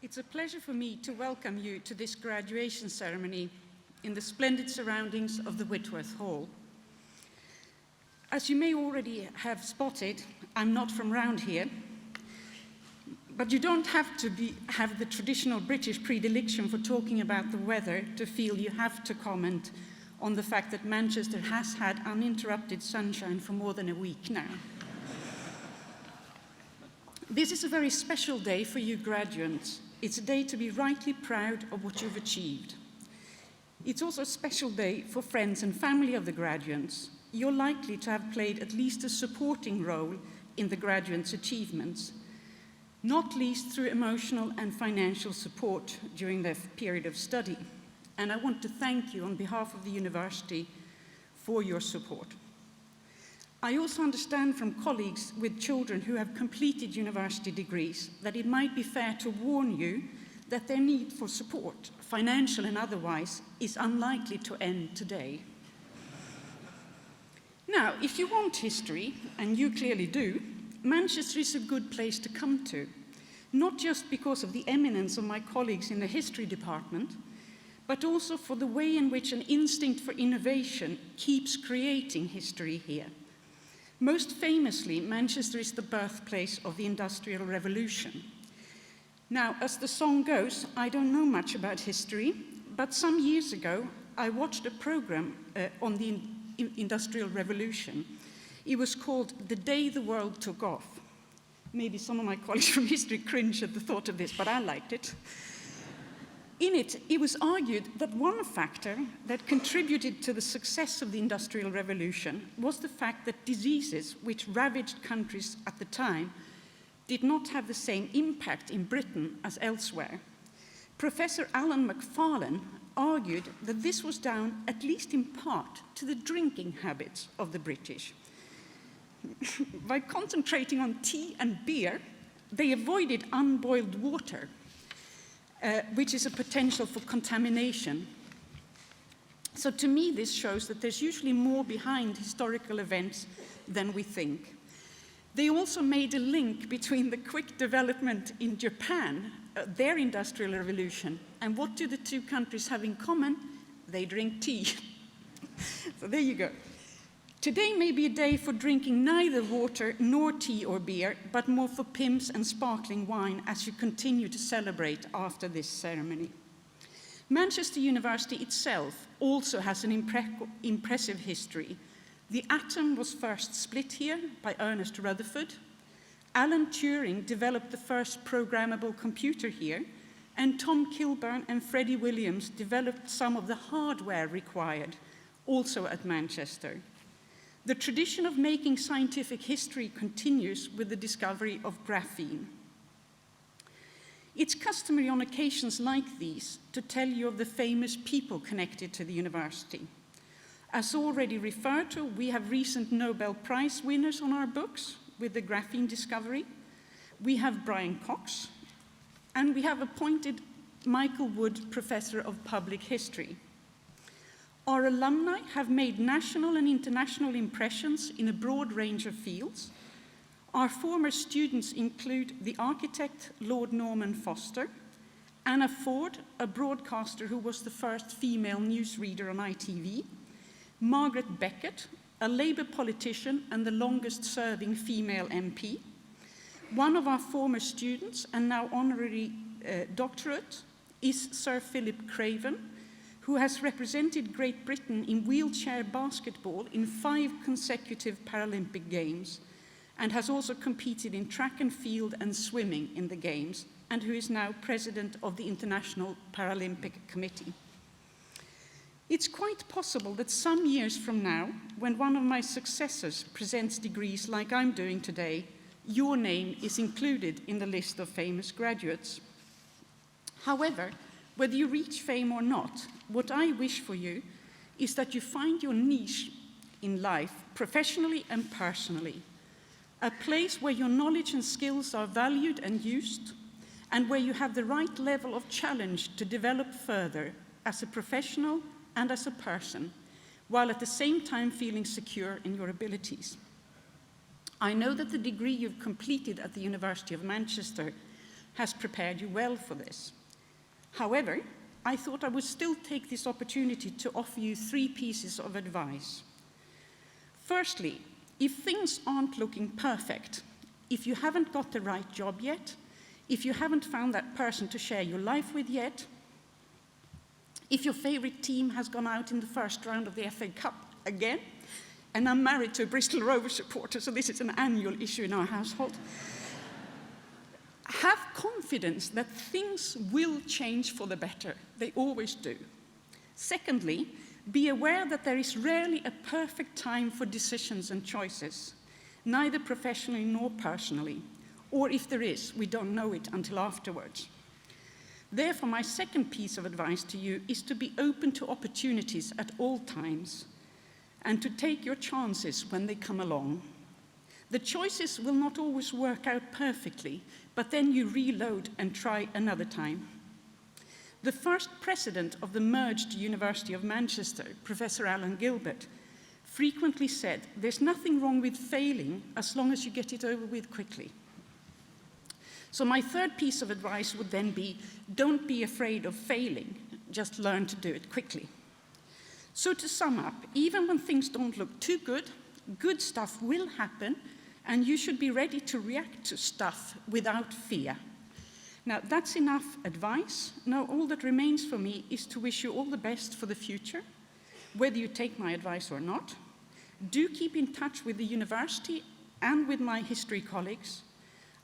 It's a pleasure for me to welcome you to this graduation ceremony in the splendid surroundings of the Whitworth Hall. As you may already have spotted, I'm not from round here, but you don't have to have the traditional British predilection for talking about the weather to feel you have to comment on the fact that Manchester has had uninterrupted sunshine for more than a week now. This is a very special day for you graduates. It's a day to be rightly proud of what you've achieved. It's also a special day for friends and family of the graduates. You're likely to have played at least a supporting role in the graduates' achievements, not least through emotional and financial support during their period of study. And I want to thank you on behalf of the university for your support. I also understand from colleagues with children who have completed university degrees that it might be fair to warn you that their need for support, financial and otherwise, is unlikely to end today. Now, if you want history, and you clearly do, Manchester is a good place to come to, not just because of the eminence of my colleagues in the history department, but also for the way in which an instinct for innovation keeps creating history here. Most famously, Manchester is the birthplace of the Industrial Revolution. Now, as the song goes, I don't know much about history, but some years ago, I watched a program on the Industrial Revolution. It was called The Day the World Took Off. Maybe some of my colleagues from history cringe at the thought of this, but I liked it. In it, it was argued that one factor that contributed to the success of the Industrial Revolution was the fact that diseases which ravaged countries at the time did not have the same impact in Britain as elsewhere. Professor Alan McFarlane argued that this was down, at least in part, to the drinking habits of the British. By concentrating on tea and beer, they avoided unboiled water, which is a potential for contamination. So to me, this shows that there's usually more behind historical events than we think. They also made a link between the quick development in Japan, their industrial revolution, and what do the two countries have in common? They drink tea. So there you go. Today may be a day for drinking neither water nor tea or beer, but more for pimps and sparkling wine as you continue to celebrate after this ceremony. Manchester University itself also has an impressive history. The atom was first split here by Ernest Rutherford. Alan Turing developed the first programmable computer here, and Tom Kilburn and Freddie Williams developed some of the hardware required, also at Manchester. The tradition of making scientific history continues with the discovery of graphene. It's customary on occasions like these to tell you of the famous people connected to the university. As already referred to, we have recent Nobel Prize winners on our books with the graphene discovery. We have Brian Cox, and we have appointed Michael Wood Professor of Public History. Our alumni have made national and international impressions in a broad range of fields. Our former students include the architect Lord Norman Foster, Anna Ford, a broadcaster who was the first female newsreader on ITV, Margaret Beckett, a Labour politician and the longest-serving female MP. One of our former students, and now honorary doctorate, is Sir Philip Craven, who has represented Great Britain in wheelchair basketball in 5 consecutive Paralympic Games, and has also competed in track and field and swimming in the Games, and who is now president of the International Paralympic Committee. It's quite possible that some years from now, when one of my successors presents degrees like I'm doing today, your name is included in the list of famous graduates. However, whether you reach fame or not, what I wish for you is that you find your niche in life, professionally and personally, a place where your knowledge and skills are valued and used, and where you have the right level of challenge to develop further as a professional and as a person, while at the same time feeling secure in your abilities. I know that the degree you've completed at the University of Manchester has prepared you well for this. However, I thought I would still take this opportunity to offer you 3 pieces of advice. Firstly, if things aren't looking perfect, if you haven't got the right job yet, if you haven't found that person to share your life with yet, if your favorite team has gone out in the first round of the FA Cup again, and I'm married to a Bristol Rovers supporter, so this is an annual issue in our household, have confidence that things will change for the better. They always do. Secondly, be aware that there is rarely a perfect time for decisions and choices, neither professionally nor personally. Or if there is, we don't know it until afterwards. Therefore, my second piece of advice to you is to be open to opportunities at all times and to take your chances when they come along. The choices will not always work out perfectly, but then you reload and try another time. The first president of the merged University of Manchester, Professor Alan Gilbert, frequently said, "There's nothing wrong with failing as long as you get it over with quickly." So my third piece of advice would then be, don't be afraid of failing, just learn to do it quickly. So to sum up, even when things don't look too good, good stuff will happen, and you should be ready to react to stuff without fear. Now, that's enough advice. Now, all that remains for me is to wish you all the best for the future, whether you take my advice or not. Do keep in touch with the university and with my history colleagues.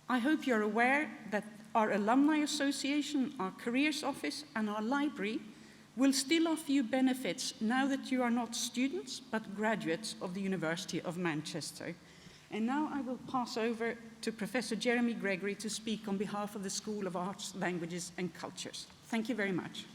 I hope you're aware that our Alumni Association, our Careers Office, and our library will still offer you benefits now that you are not students, but graduates of the University of Manchester. And now I will pass over to Professor Jeremy Gregory to speak on behalf of the School of Arts, Languages and Cultures. Thank you very much.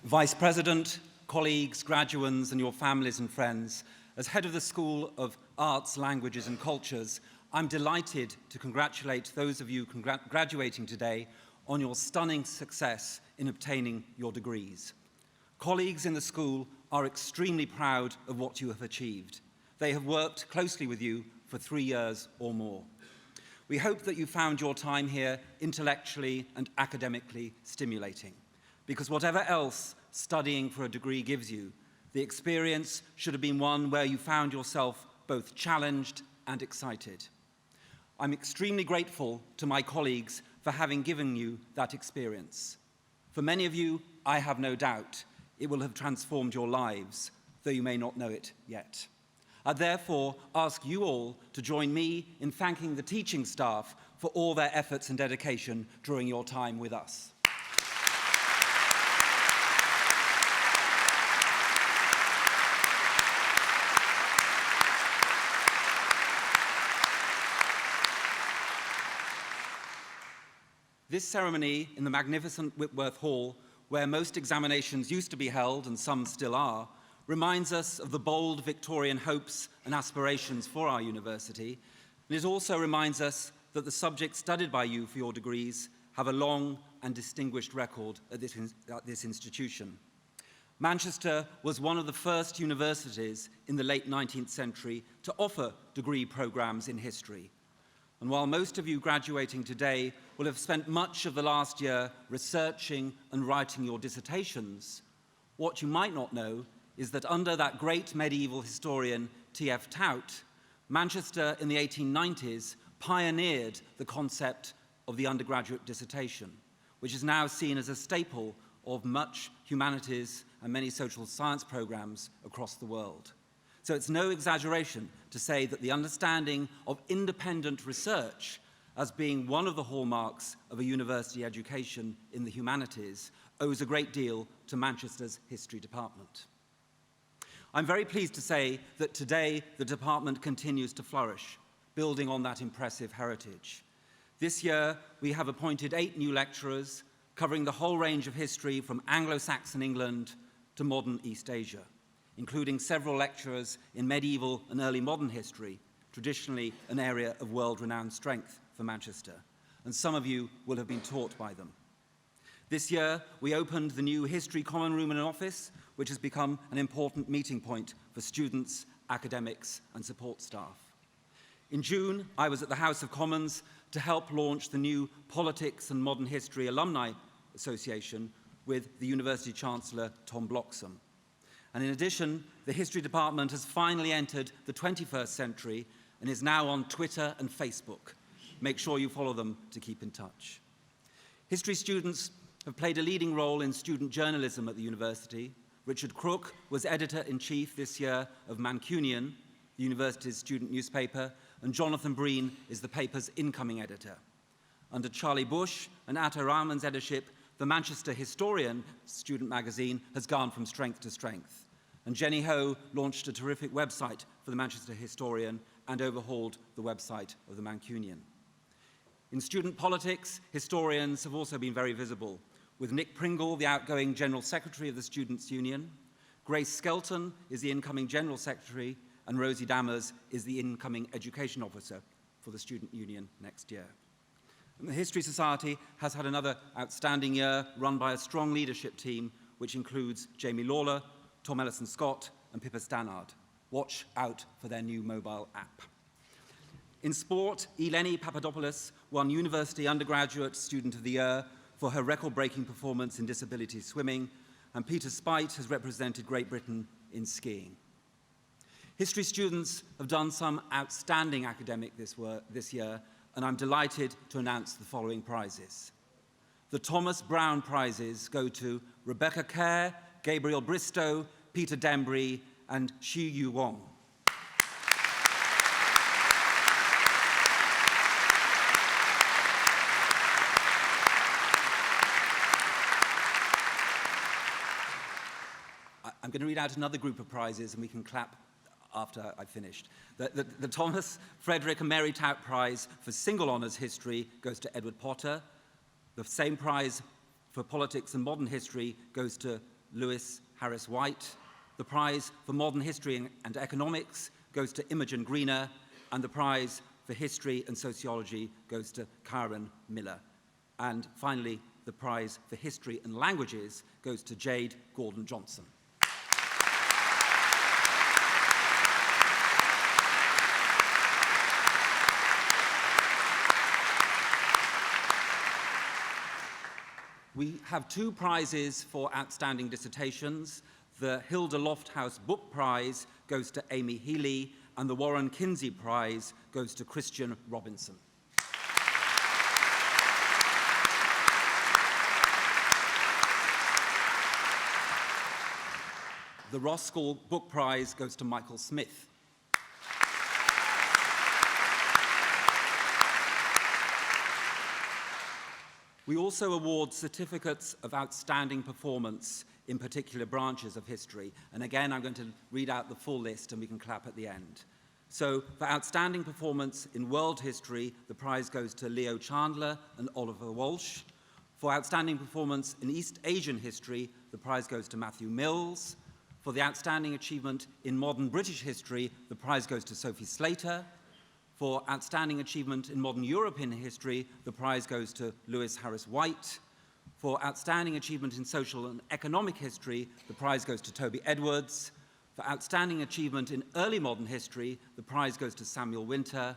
Vice President, colleagues, graduands, and your families and friends, as head of the School of Arts, Languages and Cultures, I'm delighted to congratulate those of you graduating today on your stunning success in obtaining your degrees. Colleagues in the school are extremely proud of what you have achieved. They have worked closely with you for 3 years or more. We hope that you found your time here intellectually and academically stimulating, because whatever else studying for a degree gives you, the experience should have been one where you found yourself both challenged and excited. I'm extremely grateful to my colleagues for having given you that experience. For many of you, I have no doubt it will have transformed your lives, though you may not know it yet. I therefore ask you all to join me in thanking the teaching staff for all their efforts and dedication during your time with us. This ceremony in the magnificent Whitworth Hall, where most examinations used to be held, and some still are, reminds us of the bold Victorian hopes and aspirations for our university, and it also reminds us that the subjects studied by you for your degrees have a long and distinguished record at this institution. Manchester was one of the first universities in the late 19th century to offer degree programs in history. And while most of you graduating today will have spent much of the last year researching and writing your dissertations, what you might not know is that under that great medieval historian T.F. Tout, Manchester in the 1890s pioneered the concept of the undergraduate dissertation, which is now seen as a staple of much humanities and many social science programs across the world. So it's no exaggeration to say that the understanding of independent research as being one of the hallmarks of a university education in the humanities owes a great deal to Manchester's history department. I'm very pleased to say that today the department continues to flourish, building on that impressive heritage. This year, we have appointed 8 new lecturers covering the whole range of history from Anglo-Saxon England to modern East Asia, including several lecturers in medieval and early modern history, traditionally an area of world-renowned strength for Manchester, and some of you will have been taught by them. This year, we opened the new History Common Room and Office, which has become an important meeting point for students, academics, and support staff. In June, I was at the House of Commons to help launch the new Politics and Modern History Alumni Association with the University Chancellor, Tom Bloxham. And in addition, the History Department has finally entered the 21st century and is now on Twitter and Facebook. Make sure you follow them to keep in touch. History students have played a leading role in student journalism at the university. Richard Crook was editor-in-chief this year of Mancunian, the university's student newspaper, and Jonathan Breen is the paper's incoming editor. Under Charlie Bush and Atta Rahman's editorship, the Manchester Historian student magazine has gone from strength to strength. And Jenny Ho launched a terrific website for the Manchester Historian and overhauled the website of the Mancunian. In student politics, historians have also been very visible, with Nick Pringle, the outgoing General Secretary of the Students' Union. Grace Skelton is the incoming General Secretary, and Rosie Dammers is the incoming Education Officer for the Student Union next year. And the History Society has had another outstanding year run by a strong leadership team, which includes Jamie Lawler, Tom Ellison-Scott, and Pippa Stannard. Watch out for their new mobile app. In sport, Eleni Papadopoulos won University Undergraduate Student of the Year for her record-breaking performance in disability swimming, and Peter Spite has represented Great Britain in skiing. History students have done some outstanding academic this year, and I'm delighted to announce the following prizes. The Thomas Brown prizes go to Rebecca Kerr, Gabriel Bristow, Peter Dembry, and Xu Yu Wong. I'm going to read out another group of prizes, and we can clap after I've finished. The Thomas, Frederick, and Mary Tout Prize for Single Honours History goes to Edward Potter. The same prize for Politics and Modern History goes to Lewis Harris White. The prize for Modern History and Economics goes to Imogen Greener. And the prize for History and Sociology goes to Karen Miller. And finally, the prize for History and Languages goes to Jade Gordon-Johnson. We have two prizes for outstanding dissertations. The Hilda Lofthouse Book Prize goes to Amy Healy, and the Warren Kinsey Prize goes to Christian Robinson. The Ross School Book Prize goes to Michael Smith. We also award certificates of outstanding performance in particular branches of history. And again, I'm going to read out the full list and we can clap at the end. So for outstanding performance in world history, the prize goes to Leo Chandler and Oliver Walsh. For outstanding performance in East Asian history, the prize goes to Matthew Mills. For the outstanding achievement in modern British history, the prize goes to Sophie Slater. For outstanding achievement in modern European history, the prize goes to Lewis Harris White. For outstanding achievement in social and economic history, the prize goes to Toby Edwards. For outstanding achievement in early modern history, the prize goes to Samuel Winter.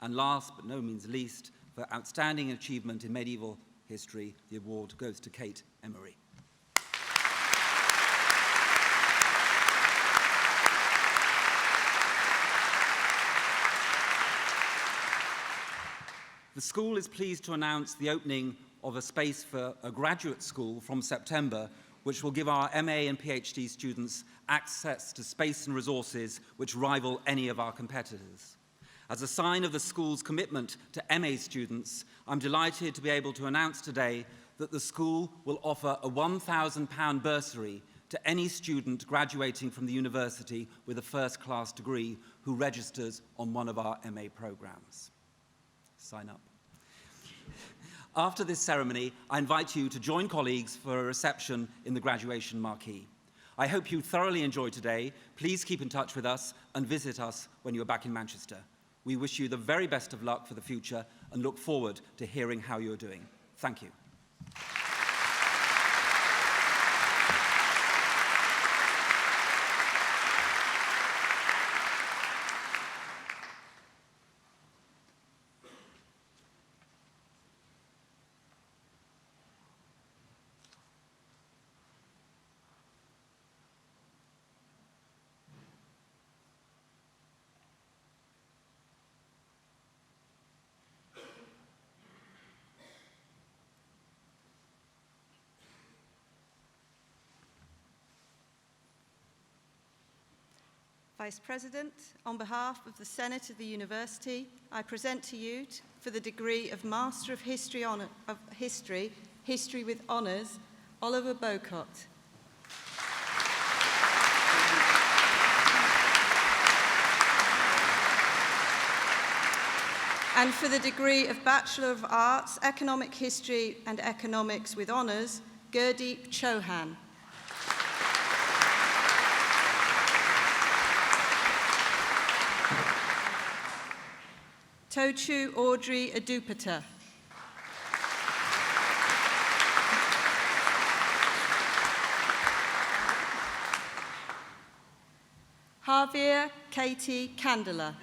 And last but no means least, for outstanding achievement in medieval history, the award goes to Kate Emery. The school is pleased to announce the opening of a space for a graduate school from September, which will give our MA and PhD students access to space and resources which rival any of our competitors. As a sign of the school's commitment to MA students, I'm delighted to be able to announce today that the school will offer a £1,000 bursary to any student graduating from the university with a first-class degree who registers on one of our MA programs. Sign up. After this ceremony, I invite you to join colleagues for a reception in the graduation marquee. I hope you thoroughly enjoyed today. Please keep in touch with us and visit us when you're back in Manchester. We wish you the very best of luck for the future and look forward to hearing how you're doing. Thank you. Vice President, on behalf of the Senate of the University, I present to you, for the degree of Master of History, History with Honours, Oliver Bocott. And for the degree of Bachelor of Arts, Economic History and Economics with Honours, Gurdeep Chauhan. Tochu Audrey Adupata. Javier Katie Candela.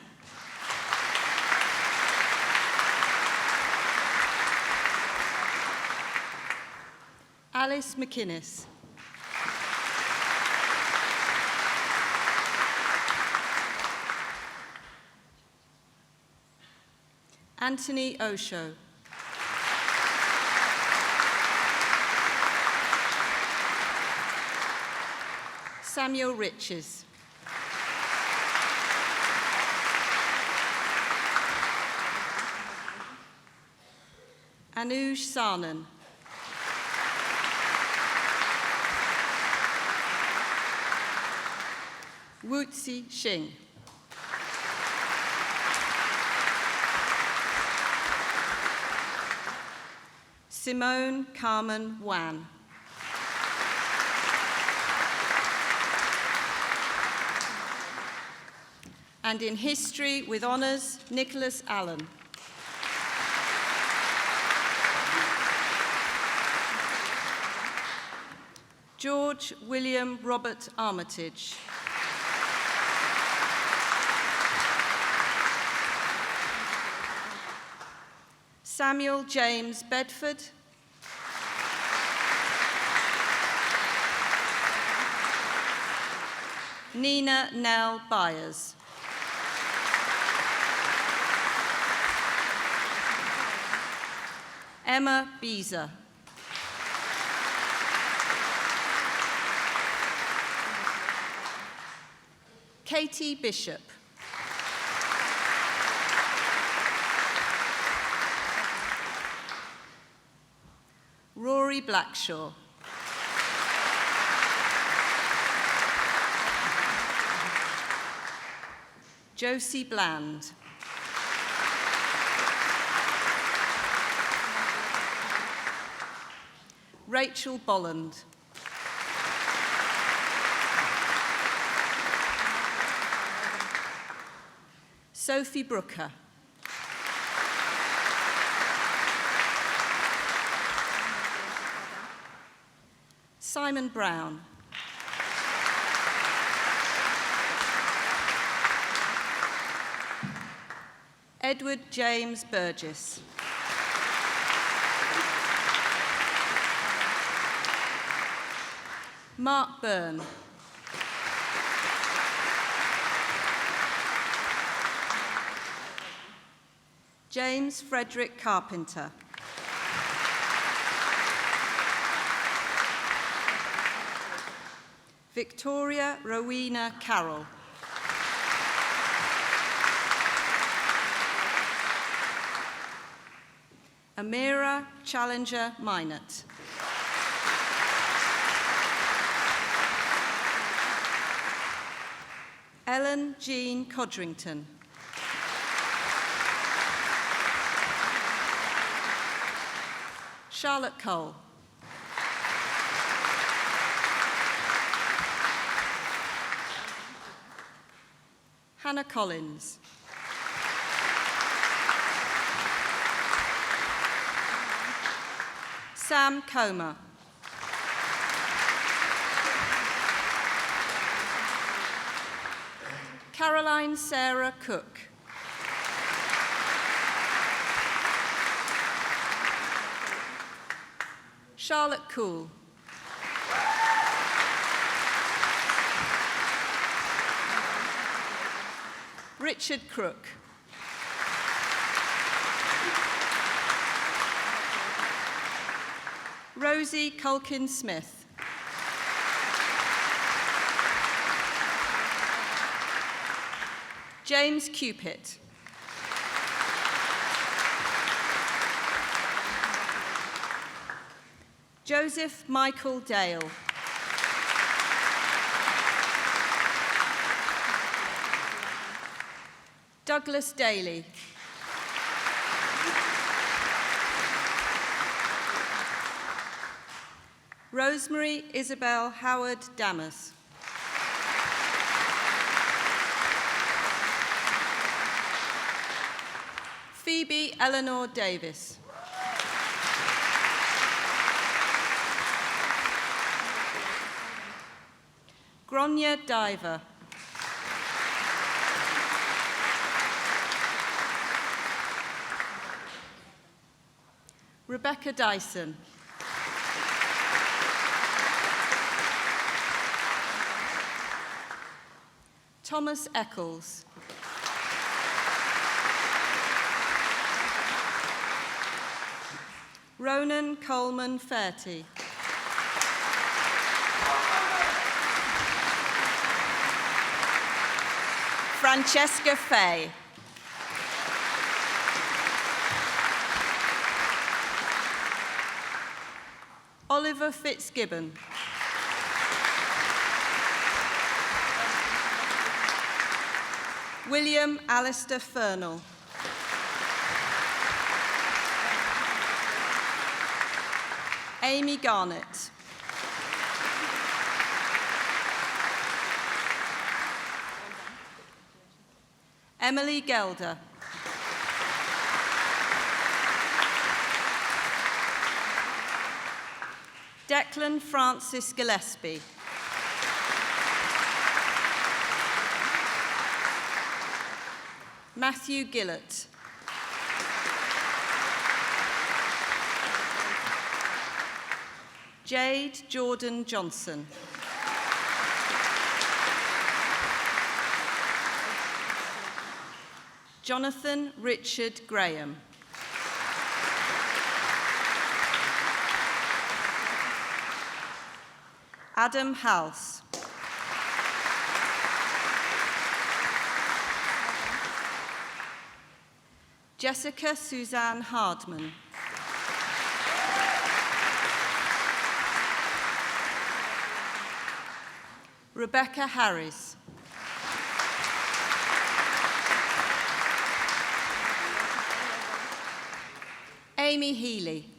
Alice McInnes. Anthony Osho. Samuel Riches. Anuj Sarnan. Wutsi Xing. Simone Carmen Wan. And in History with Honours, Nicholas Allen. George William Robert Armitage. Samuel James Bedford. Nina Nell Byers. Emma Beezer. Katie Bishop. Rory Blackshaw. Josie Bland. Rachel Bolland. Sophie Brooker. Simon Brown. Edward James Burgess. Mark Byrne. James Frederick Carpenter. Victoria Rowena Carroll. Amira Challenger Minot. Ellen Jean Codrington. Charlotte Cole. Hannah Collins. Sam Comer. Caroline Sarah Cook. Charlotte Cool. Richard Crook. Rosie Culkin Smith. James Cupit. Joseph Michael Dale. Douglas Daly. Rosemary Isabel Howard Dammers. Phoebe Eleanor Davis. Gronya Diver. Rebecca Dyson. Thomas Eccles. Ronan Coleman Fairty. Francesca Fay. Oliver Fitzgibbon. William Alistair Fernell. Amy Garnett. Emily Gelder. Declan Francis Gillespie. Matthew Gillett. Jade Jordan Johnson. Jonathan Richard Graham. Adam House. Jessica Suzanne Hardman. Rebecca Harris. Amy Healy.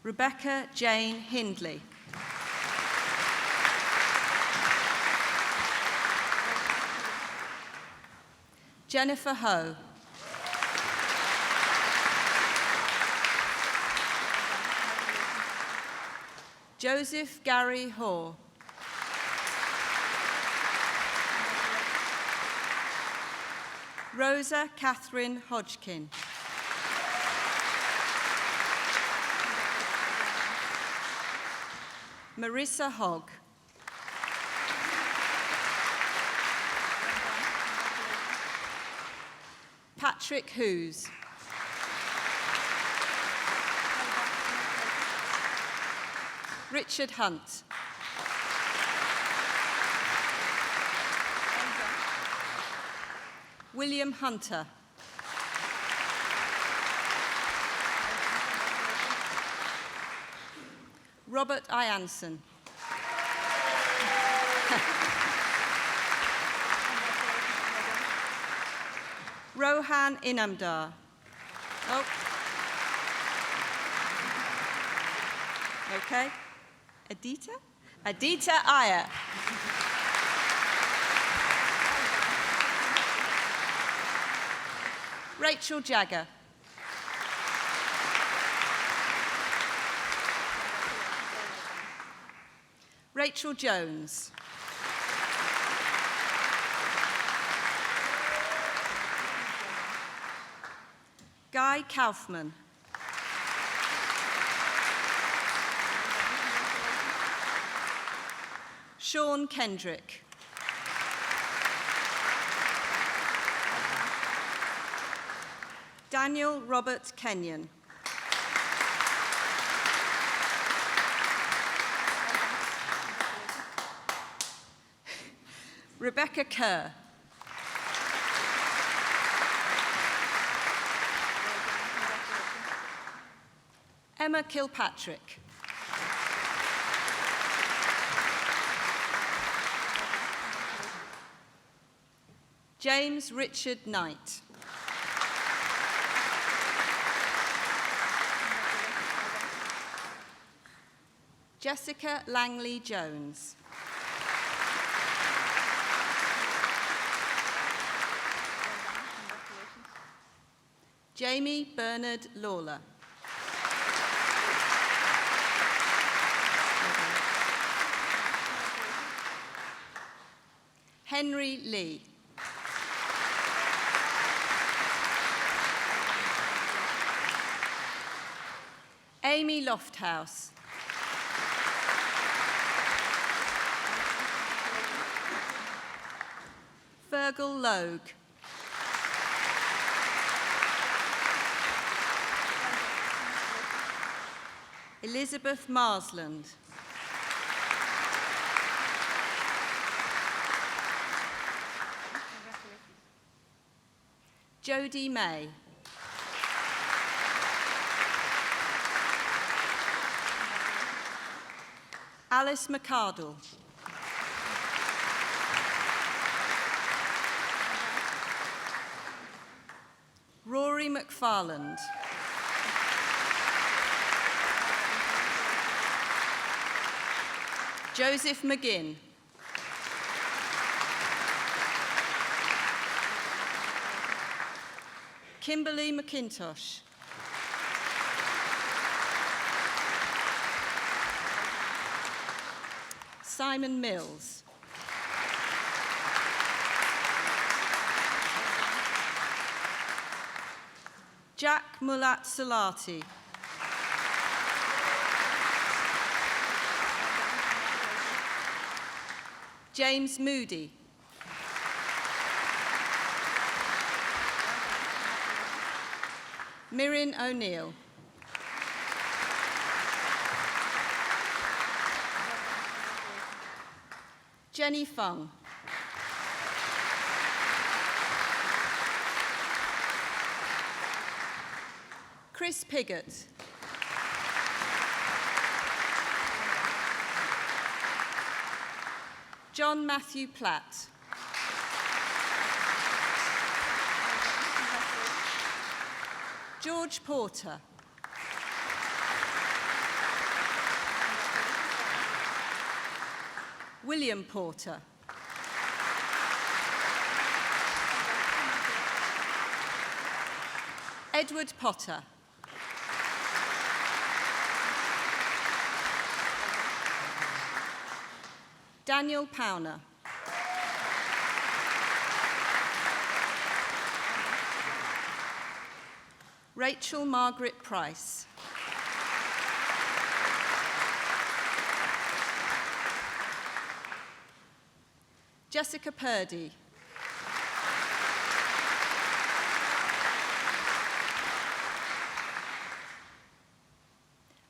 Rebecca Jane Hindley. Jennifer Ho. Joseph Gary Hoare. Rosa Catherine Hodgkin. Marissa Hogg. Patrick Hughes. Richard Hunt. William Hunter. Robert Ianson. Rohan Inamdar. Oh. Okay. Adita? Adita Iyer. Rachel Jagger. Rachel Jones. Guy Kaufman. Sean Kendrick. Daniel Robert Kenyon. Rebecca Kerr. Emma Kilpatrick. James Richard Knight. Jessica Langley Jones. Jamie Bernard Lawler. Henry Lee. Amy Lofthouse. Fergal Logue. Elizabeth Marsland. Jodie May. Alice McCardle. Rory McFarland. Joseph McGinn. Kimberly McIntosh. Simon Mills. Jack Mulat Salati. James Moody. Mirren O'Neill. Jenny Fung. Chris Piggott. John Matthew Platt. George Porter. William Porter. Edward Potter. Daniel Powner. Rachel Margaret Price. Jessica Purdy.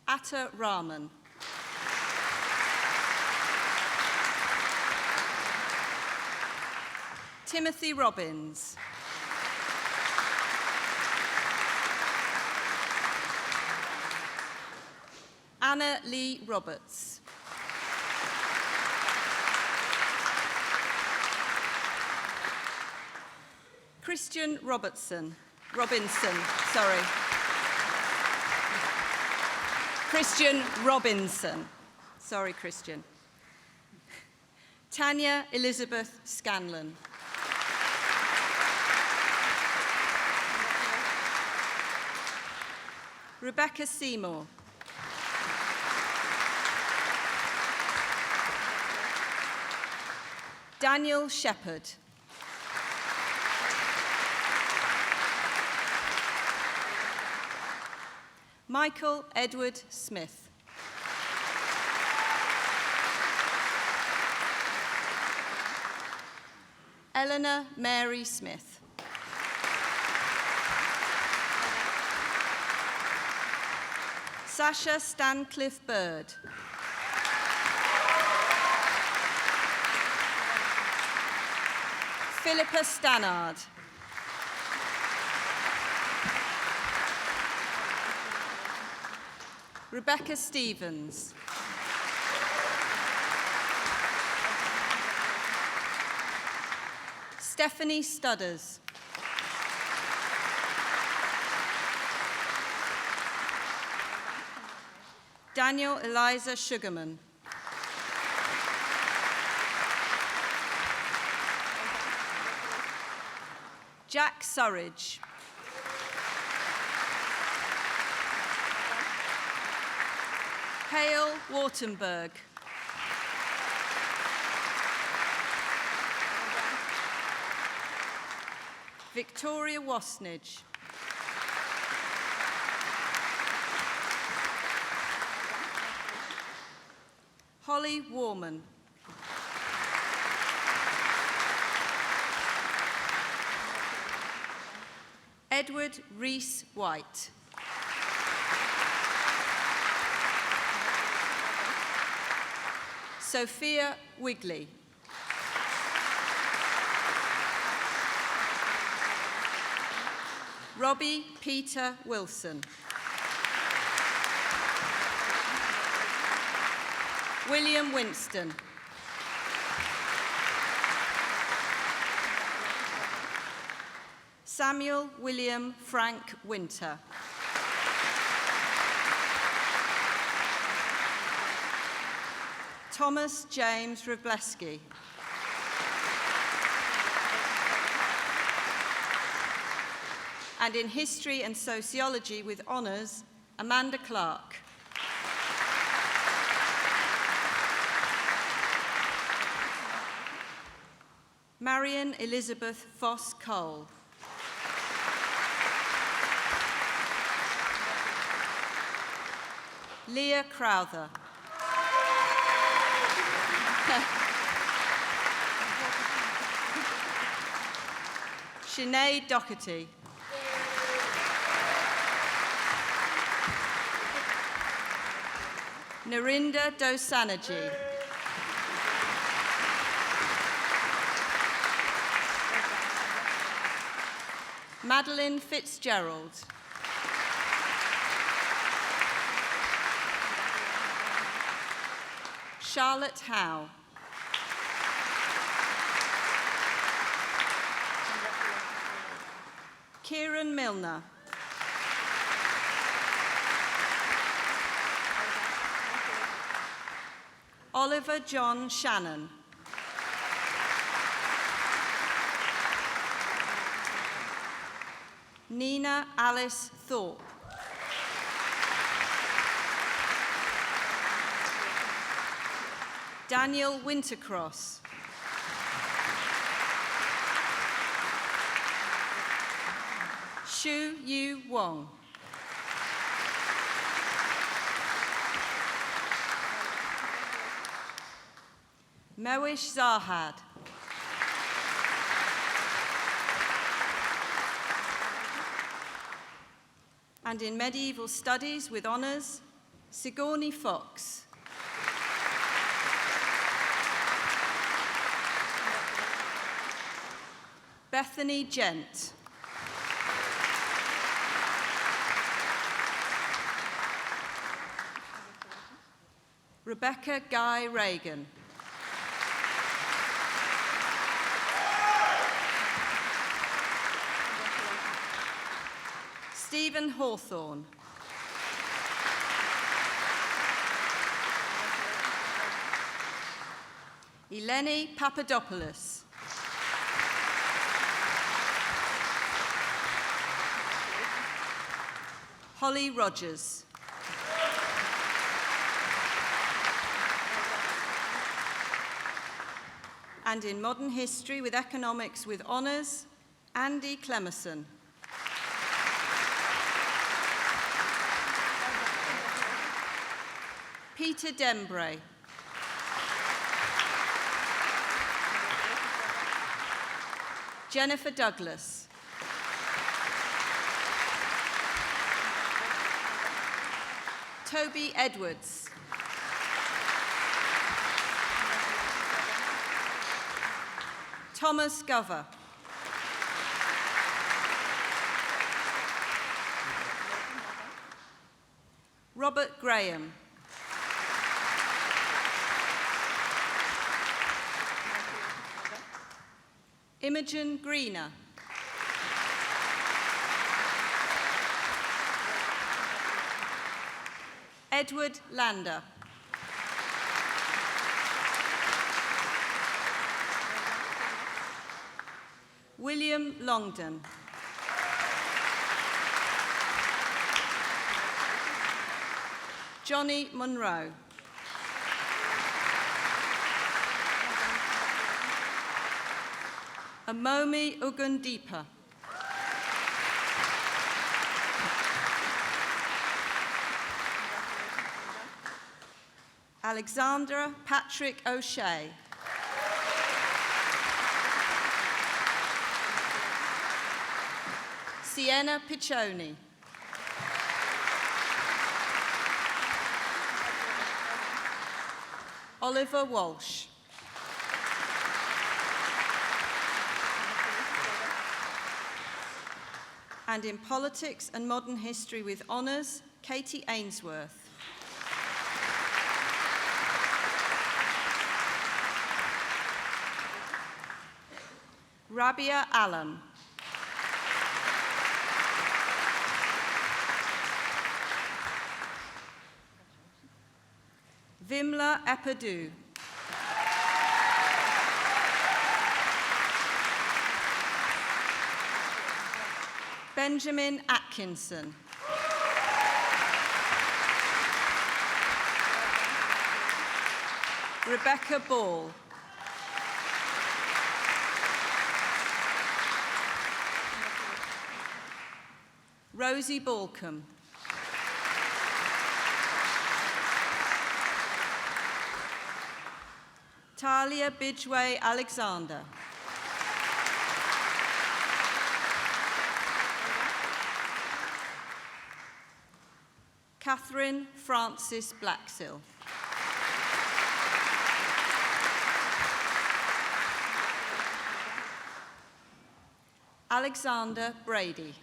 Atta Rahman. Timothy Robbins. Anna Lee Roberts. Christian Robinson, sorry. Christian Robinson. Sorry, Christian. Tanya Elizabeth Scanlon. Rebecca Seymour. Daniel Shepherd. Michael Edward Smith. Eleanor Mary Smith. Sasha Stancliffe Bird. Philippa Stannard. Rebecca Stevens. Stephanie Studders. Daniel Eliza Sugarman. Jack Surridge. Hale Wartenberg. Victoria Wasnage. Holly Warman. Edward Rees White. Sophia Wigley. Robbie Peter Wilson. William Winston. Samuel William Frank Winter. Thomas James Wroblewski. And in History and Sociology with honours, Amanda Clark. Marion Elizabeth Foss Cole. Leah Crowther. Sinead Doherty. Narinda Dosanjy. Madeline Fitzgerald. Charlotte Howe. Kieran Milner. Oliver John Shannon. Nina Alice Thorpe. Daniel Wintercross. Shu Yu Wong. Mewish Zahad. And in Medieval Studies with honours, Sigourney Fox. Bethany Gent. Rebecca Guy Reagan. Stephen Hawthorne. Eleni Papadopoulos. Holly Rogers. And in Modern History with Economics with honours, Andy Clemerson. Peter Dembray. Jennifer Douglas. Toby Edwards. Thomas Gover. Robert Graham. Imogen Greener. Edward Lander. William Longdon. Johnny Munro. Amomi Ugundipa. Alexandra Patrick O'Shea. Sienna Piccioni. Oliver Walsh. And in politics and modern history with honours, Katie Ainsworth. Rabia Alam. Vimla Epadu. Benjamin Atkinson. Rebecca Ball. Rosie Balcombe. Talia Bidgeway Alexander. Catherine Francis Blacksill. Alexander Brady.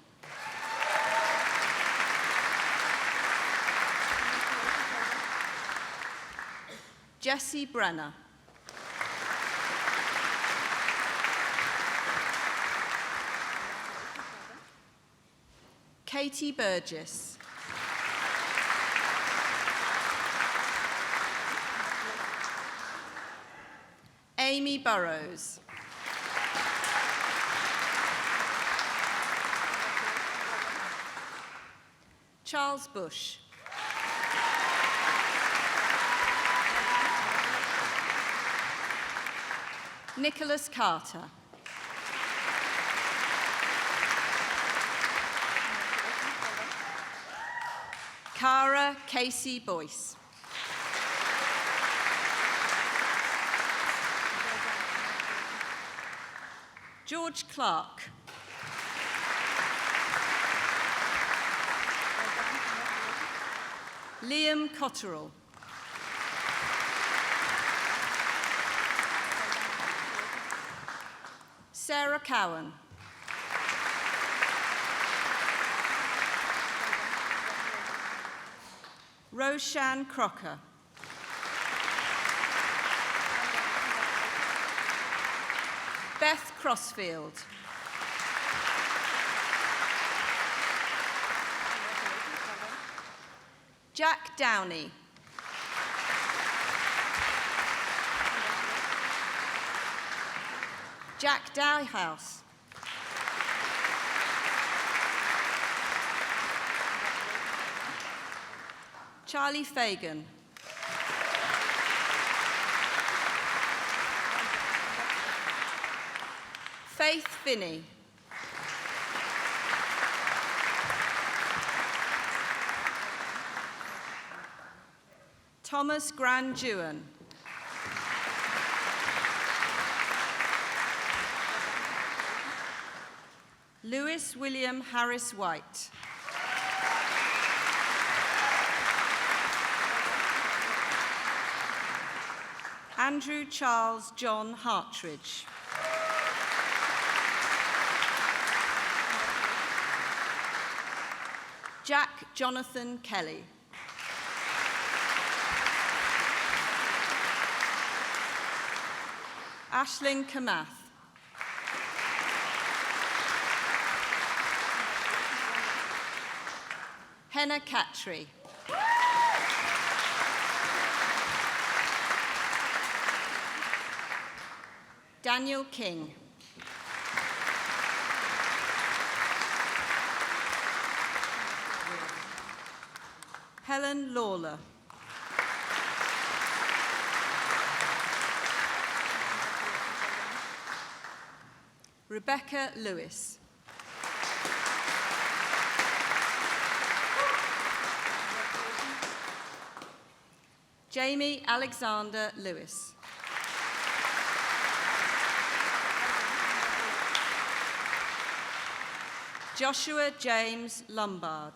Jessie Brenner. Katie Burgess. Amy Burrows. Charles Bush. Nicholas Carter. Cara Casey Boyce. George Clark. Liam Cotterill. Sarah Cowan. Roshan Crocker. Beth Crossfield. Jack Downey. Jack Dowhouse. Charlie Fagan. Faith Finney. Thomas Grandjewan. Lewis William Harris White. Andrew Charles John Hartridge. Jack Jonathan Kelly. Aisling Kamath. Henna Katri. Daniel King. Helen Lawler. Rebecca Lewis. Jamie Alexander Lewis. Joshua James Lombard.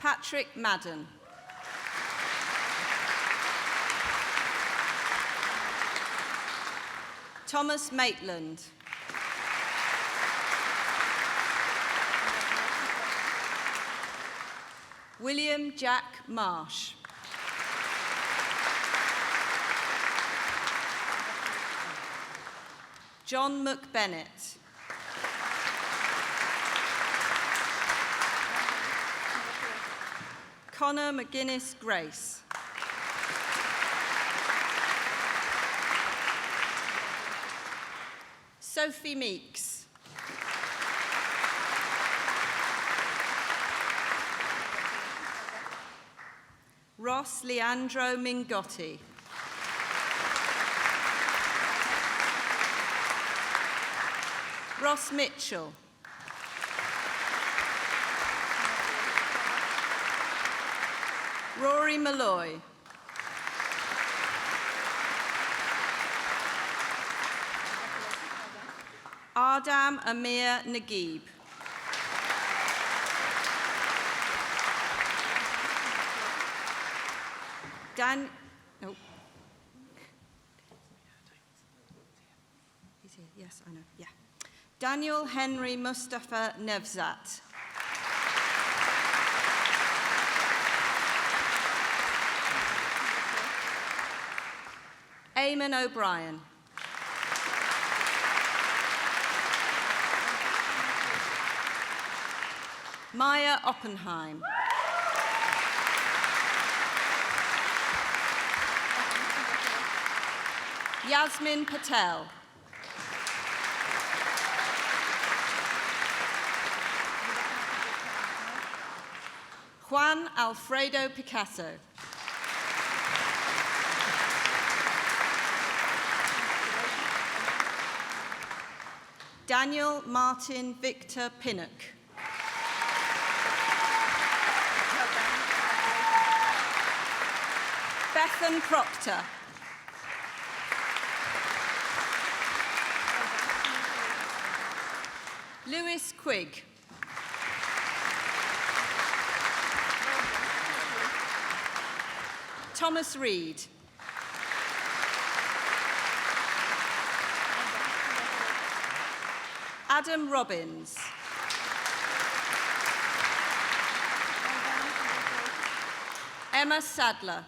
Patrick Madden. Thomas Maitland. William Jack Marsh. John McBennett. Connor McGuinness Grace. Sophie Meeks. Ross Leandro Mingotti. Ross Mitchell. Rory Malloy. Ardam Amir Naguib. Oh. He's here, yes, I know, yeah. Daniel Henry Mustafa Nevzat. Eamon O'Brien. Maya Oppenheim. Yasmin Patel. Juan Alfredo Picasso. Daniel Martin Victor Pinnock. Bethan Proctor. Lewis Quigg. Thomas Reed. Adam Robbins. Emma Sadler.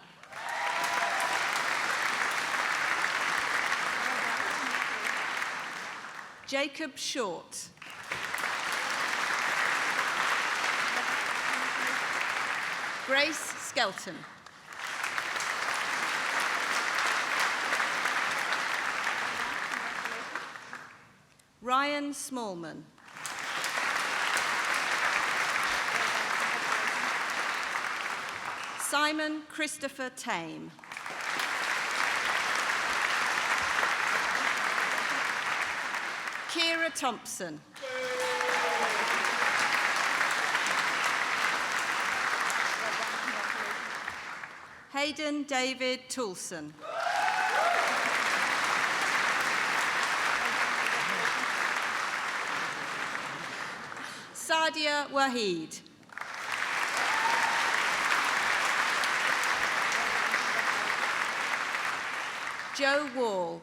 Jacob Short. Grace Skelton. Ryan Smallman. Simon Christopher Tame. Kira Thompson. Hayden David Toulson. Sadia Wahid. Joe Wall.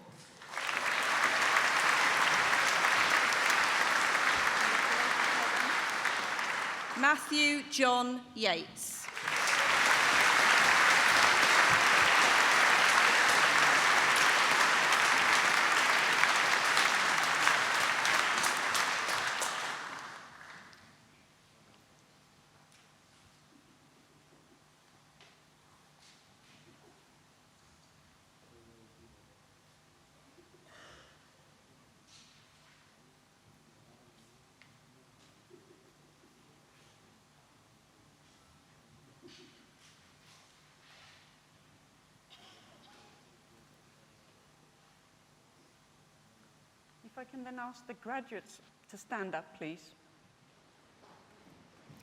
Matthew John Yates. If I can then ask the graduates to stand up, please.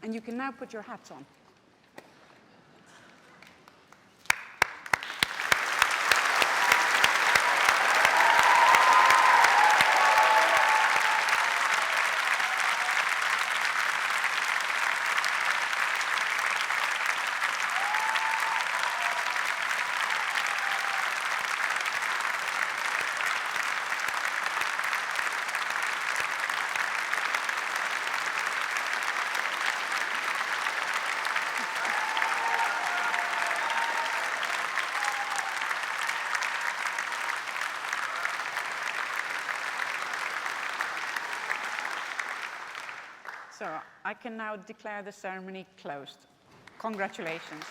And you can now put your hats on. So I can now declare the ceremony closed. Congratulations.